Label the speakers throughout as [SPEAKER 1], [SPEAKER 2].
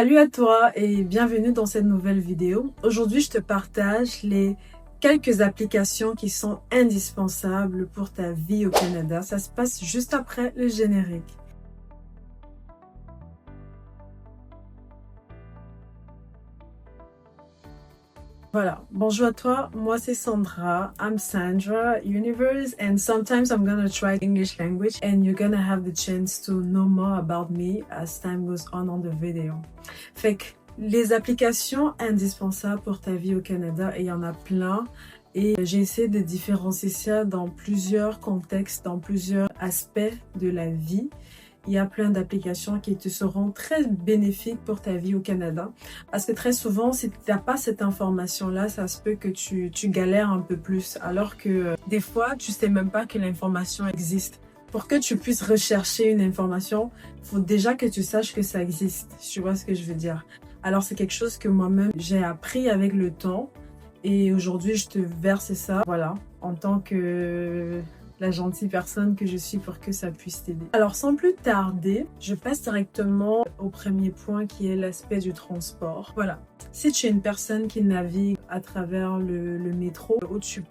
[SPEAKER 1] Salut à toi et bienvenue dans cette nouvelle vidéo. Aujourd'hui, je te partage les quelques applications qui sont indispensables pour ta vie au Canada. Ça se passe juste après le générique. Voilà, bonjour à toi, moi c'est Sandra, I'm Sandra Universe and sometimes I'm gonna try English language and you're gonna have the chance to know more about me as time goes on the video. Fait que les applications indispensables pour ta vie au Canada, et il y en a plein et j'ai essayé de différencier ça dans plusieurs contextes, dans plusieurs aspects de la vie. Il y a plein d'applications qui te seront très bénéfiques pour ta vie au Canada. Parce que très souvent, si tu n'as pas cette information-là, ça se peut que tu galères un peu plus. Alors que des fois, tu sais même pas que l'information existe. Pour que tu puisses rechercher une information, il faut déjà que tu saches que ça existe. Tu vois ce que je veux dire? Alors, c'est quelque chose que moi-même, j'ai appris avec le temps. Et aujourd'hui, je te verse ça, voilà, en tant que la gentille personne que je suis pour que ça puisse t'aider. Alors sans plus tarder, je passe directement au premier point qui est l'aspect du transport. Voilà, si tu es une personne qui navigue à travers le métro où tu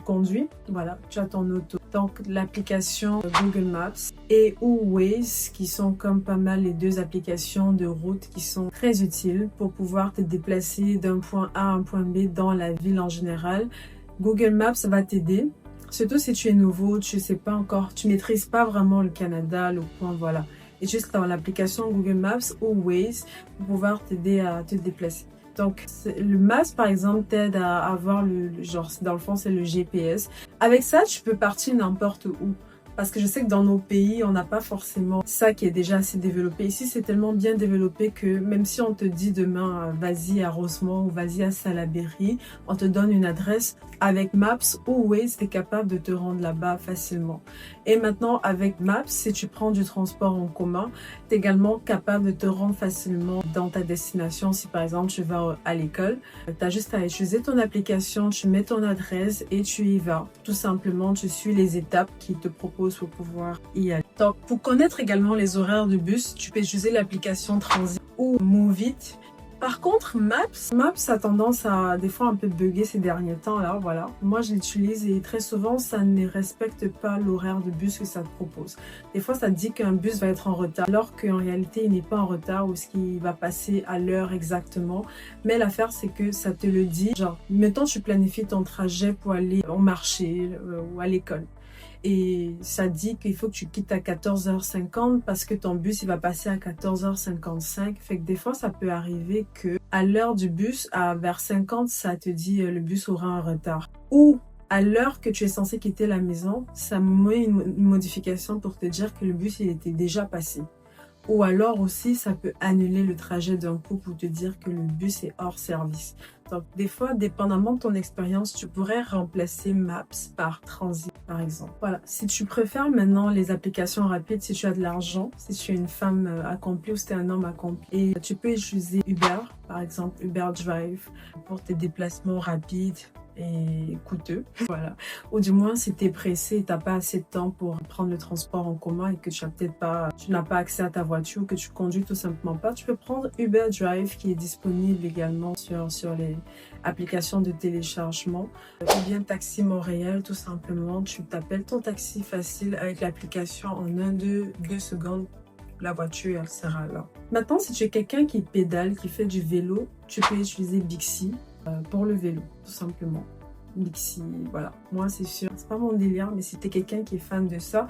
[SPEAKER 1] conduis, voilà, tu as ton auto. Donc l'application Google Maps et ou Waze qui sont comme pas mal les deux applications de route qui sont très utiles pour pouvoir te déplacer d'un point A à un point B dans la ville en général. Google Maps va t'aider. Surtout si tu es nouveau, tu sais pas encore, tu maîtrises pas vraiment le Canada, le coin, voilà. Et juste dans l'application Google Maps ou Waze pour pouvoir t'aider à te déplacer. Donc, le Maps, par exemple, t'aide à avoir genre, dans le fond, c'est le GPS. Avec ça, tu peux partir n'importe où. Parce que je sais que dans nos pays, on n'a pas forcément ça qui est déjà assez développé. Ici, c'est tellement bien développé que même si on te dit demain, vas-y à Rosemont ou vas-y à Salaberry, on te donne une adresse. Avec Maps ou Waze, tu es capable de te rendre là-bas facilement. Et maintenant, avec Maps, si tu prends du transport en commun, tu es également capable de te rendre facilement dans ta destination. Si par exemple, tu vas à l'école, tu as juste à utiliser ton application, tu mets ton adresse et tu y vas. Tout simplement, tu suis les étapes qu'ils te proposent pour pouvoir y aller. Donc, pour connaître également les horaires de bus, tu peux utiliser l'application Transit ou Move It. Par contre, Maps a tendance à des fois un peu bugger ces derniers temps là, voilà. Moi, je l'utilise et très souvent, ça ne respecte pas l'horaire de bus que ça te propose. Des fois, ça te dit qu'un bus va être en retard, alors qu'en réalité, il n'est pas en retard ou ce qui va passer à l'heure exactement. Mais l'affaire, c'est que ça te le dit. Genre, mettons, tu planifies ton trajet pour aller au marché ou à l'école. Et ça dit qu'il faut que tu quittes à 14h50 parce que ton bus il va passer à 14h55. Fait que des fois ça peut arriver que à l'heure du bus, vers 50, ça te dit le bus aura un retard. Ou à l'heure que tu es censé quitter la maison, ça met une modification pour te dire que le bus il était déjà passé. Ou alors aussi, ça peut annuler le trajet d'un coup pour te dire que le bus est hors service. Donc, des fois, dépendamment de ton expérience, tu pourrais remplacer Maps par Transit, par exemple. Voilà. Si tu préfères maintenant les applications rapides, si tu as de l'argent, si tu es une femme accomplie ou si tu es un homme accompli, et tu peux utiliser Uber, par exemple, Uber Drive, pour tes déplacements rapides et coûteux, voilà. Ou du moins si tu es pressé et tu n'as pas assez de temps pour prendre le transport en commun et que tu n'as pas accès à ta voiture ou que tu conduis tout simplement pas, tu peux prendre Uber Drive qui est disponible également sur les applications de téléchargement. Ou bien Taxi Montréal, tout simplement, tu t'appelles ton taxi facile avec l'application en 2 secondes. La voiture, elle sera là. Maintenant, si tu es quelqu'un qui pédale, qui fait du vélo, tu peux utiliser Bixi pour le vélo, tout simplement. Bixi, voilà. Moi, c'est sûr, c'est pas mon délire, mais si tu es quelqu'un qui est fan de ça,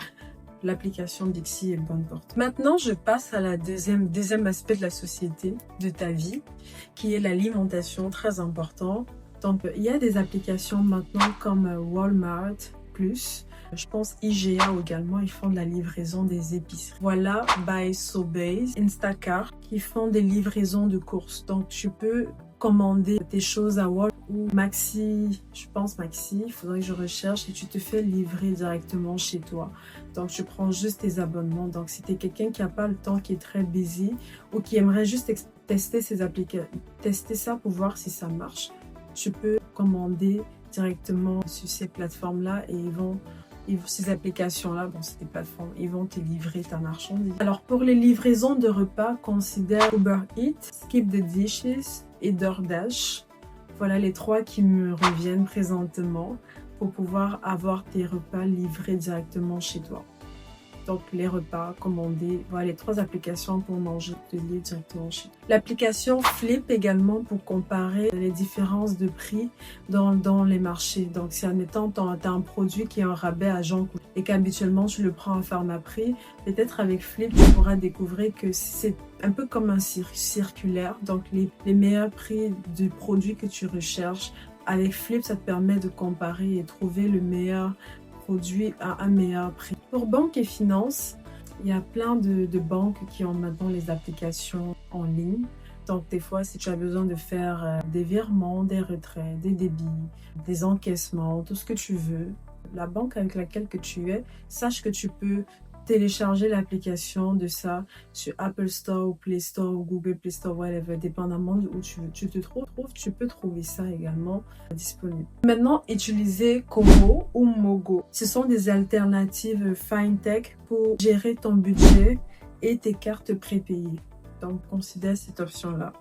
[SPEAKER 1] l'application Bixi est bonne pour toi. Maintenant, je passe à la deuxième aspect de la société, de ta vie, qui est l'alimentation, très important. Donc, il y a des applications maintenant comme Walmart Plus. Je pense IGA également, ils font de la livraison des épiceries. Voilà, Buy So Base, Instacart, qui font des livraisons de courses. Donc, tu peux commander tes choses à Walmart ou Maxi, je pense Maxi, il faudrait que je recherche et tu te fais livrer directement chez toi. Donc, tu prends juste tes abonnements. Donc, si tu es quelqu'un qui n'a pas le temps, qui est très busy ou qui aimerait juste tester ces applications, tester ça pour voir si ça marche, tu peux commander directement sur ces plateformes-là et ils vont Ces applications-là, bon, c'est des plateformes, ils vont te livrer ta marchandise. Alors, pour les livraisons de repas, considère Uber Eats, Skip the Dishes et DoorDash. Voilà les 3 qui me reviennent présentement pour pouvoir avoir tes repas livrés directement chez toi. Donc, les repas commandés, voilà les 3 applications pour manger de livres directement chez toi. L'application Flip également pour comparer les différences de prix dans les marchés. Donc, si admettons, tu as un produit qui est en rabais à Jean et qu'habituellement tu le prends à Pharmaprix, peut-être avec Flip, tu pourras découvrir que c'est un peu comme un circulaire. Donc, les meilleurs prix du produit que tu recherches. Avec Flip, ça te permet de comparer et trouver le meilleur produit à un meilleur prix. Pour banque et finances, il y a plein de banques qui ont maintenant les applications en ligne. Donc, des fois, si tu as besoin de faire des virements, des retraits, des débits, des encaissements, tout ce que tu veux, la banque avec laquelle que tu es, sache que tu peux télécharger l'application de ça sur Apple Store ou Play Store ou Google Play Store, whatever, dépendamment de où tu te trouves, tu peux trouver ça également disponible. Maintenant, utilisez Kobo ou Mogo. Ce sont des alternatives FinTech pour gérer ton budget et tes cartes prépayées. Donc, considère cette option-là.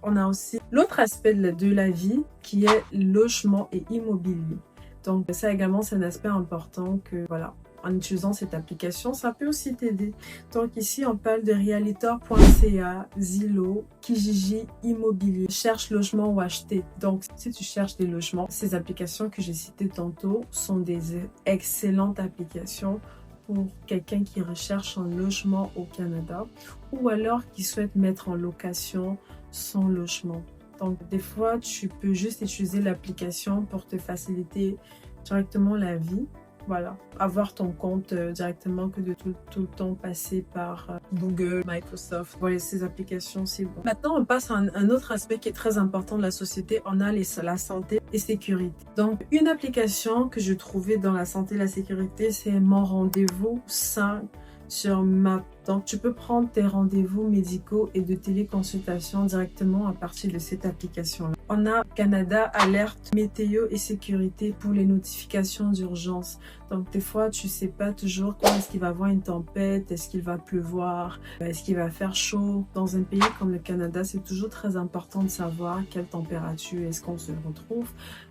[SPEAKER 1] On a aussi l'autre aspect de la vie qui est logement et immobilier. Donc, ça également, c'est un aspect important que, voilà, en utilisant cette application, ça peut aussi t'aider. Donc ici, on parle de Realtor.ca, Zillow, Kijiji Immobilier, cherche logement ou acheter. Donc si tu cherches des logements, ces applications que j'ai citées tantôt sont des excellentes applications pour quelqu'un qui recherche un logement au Canada ou alors qui souhaite mettre en location son logement. Donc des fois, tu peux juste utiliser l'application pour te faciliter directement la vie. Voilà, avoir ton compte directement que de tout le temps passer par Google, Microsoft. Voilà, ces applications, c'est bon. Maintenant, on passe à un autre aspect qui est très important de la société. On a la santé et sécurité. Donc, une application que je trouvais dans la santé et la sécurité, c'est Mon Rendez-vous 5 sur Map. Donc, tu peux prendre tes rendez-vous médicaux et de téléconsultation directement à partir de cette application-là. On a Canada Alerte Météo et Sécurité pour les notifications d'urgence. Donc, des fois, tu sais pas toujours quand est-ce qu'il va y avoir une tempête, est-ce qu'il va pleuvoir, est-ce qu'il va faire chaud. Dans un pays comme le Canada, c'est toujours très important de savoir quelle température est-ce qu'on se retrouve.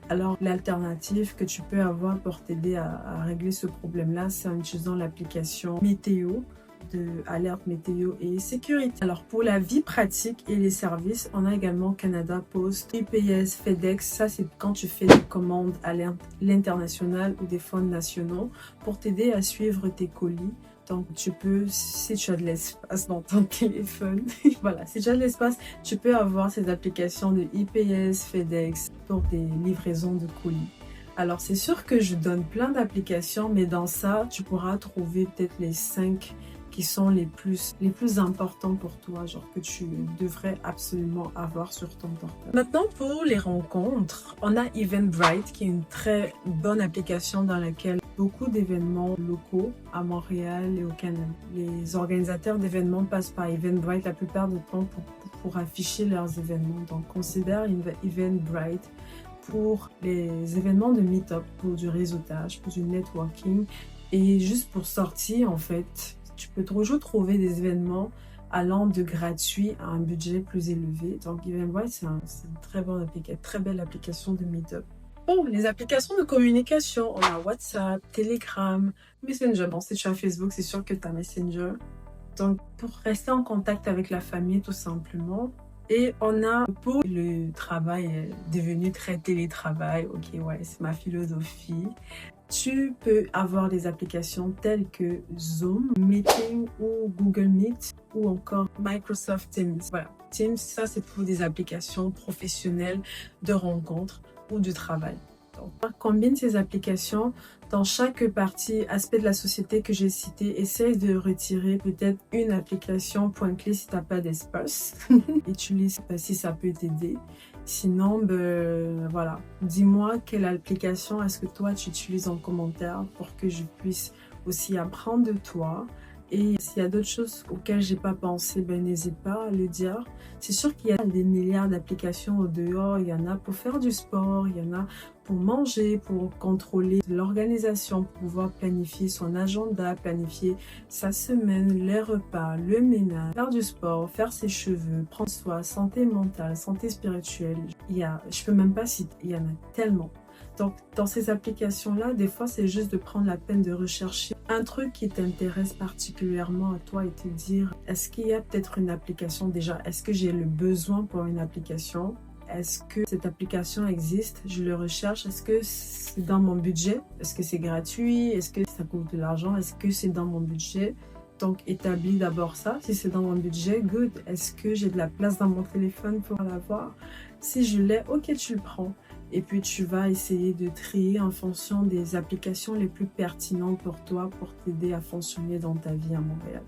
[SPEAKER 1] Alors, l'alternative que tu peux avoir pour t'aider à régler ce problème-là, c'est en utilisant l'application Météo de alerte météo et sécurité. Alors pour la vie pratique et les services, on a également Canada Post, UPS, FedEx. Ça c'est quand tu fais des commandes à l'international ou des fonds nationaux pour t'aider à suivre tes colis. Donc tu peux, si tu as de l'espace dans ton téléphone, voilà, si tu as de l'espace, tu peux avoir ces applications de UPS, FedEx pour des livraisons de colis. Alors c'est sûr que je donne plein d'applications, mais dans ça, tu pourras trouver peut-être les 5 qui sont les plus importants pour toi, genre que tu devrais absolument avoir sur ton portable. Maintenant, pour les rencontres, on a Eventbrite qui est une très bonne application dans laquelle beaucoup d'événements locaux à Montréal et au Canada. Les organisateurs d'événements passent par Eventbrite la plupart du temps pour afficher leurs événements. Donc, considère Eventbrite pour les événements de meet-up, pour du réseautage, pour du networking et juste pour sortir en fait. Tu peux toujours trouver des événements allant de gratuit à un budget plus élevé. Donc, Eventbrite, c'est une très belle application de Meetup. Bon, les applications de communication, on a WhatsApp, Telegram, Messenger. Bon, si tu as Facebook, c'est sûr que tu as Messenger. Donc, pour rester en contact avec la famille, tout simplement. Et on a, pour le travail devenu très télétravail, ok, ouais, c'est ma philosophie. Tu peux avoir des applications telles que Zoom, Meeting ou Google Meet ou encore Microsoft Teams. Voilà, Teams, ça c'est pour des applications professionnelles de rencontres ou de travail. Donc, on combine ces applications dans chaque aspect de la société que j'ai cité. Essaye de retirer peut-être une application point-clé si tu n'as pas d'espace. Utilise si ça peut t'aider. Sinon, voilà, dis-moi quelle application est-ce que toi tu utilises en commentaire pour que je puisse aussi apprendre de toi Et s'il y a d'autres choses auxquelles j'ai pas pensé, ben n'hésite pas à le dire. C'est sûr qu'il y a des milliards d'applications au dehors. Il y en a pour faire du sport, il y en a pour manger, pour contrôler l'organisation, pour pouvoir planifier son agenda, planifier sa semaine, les repas, le ménage, faire du sport, faire ses cheveux, prendre soin, santé mentale, santé spirituelle. Je peux même pas citer, il y en a tellement. Donc, dans ces applications-là, des fois, c'est juste de prendre la peine de rechercher un truc qui t'intéresse particulièrement à toi et te dire, est-ce qu'il y a peut-être une application déjà? Est-ce que j'ai le besoin pour une application? Est-ce que cette application existe? Je le recherche. Est-ce que c'est dans mon budget? Est-ce que c'est gratuit? Est-ce que ça coûte de l'argent? Est-ce que c'est dans mon budget? Donc, établis d'abord ça. Si c'est dans mon budget, good. Est-ce que j'ai de la place dans mon téléphone pour l'avoir? Si je l'ai, ok, tu le prends. Et puis, tu vas essayer de trier en fonction des applications les plus pertinentes pour toi, pour t'aider à fonctionner dans ta vie à Montréal.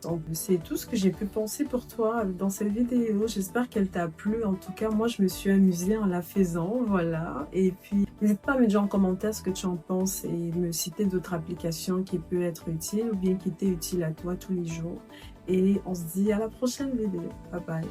[SPEAKER 1] Donc, c'est tout ce que j'ai pu penser pour toi dans cette vidéo. J'espère qu'elle t'a plu. En tout cas, moi, je me suis amusée en la faisant, voilà. Et puis, n'hésite pas à me dire en commentaire ce que tu en penses et me citer d'autres applications qui peuvent être utiles ou bien qui étaient utiles à toi tous les jours. Et on se dit à la prochaine vidéo. Bye bye.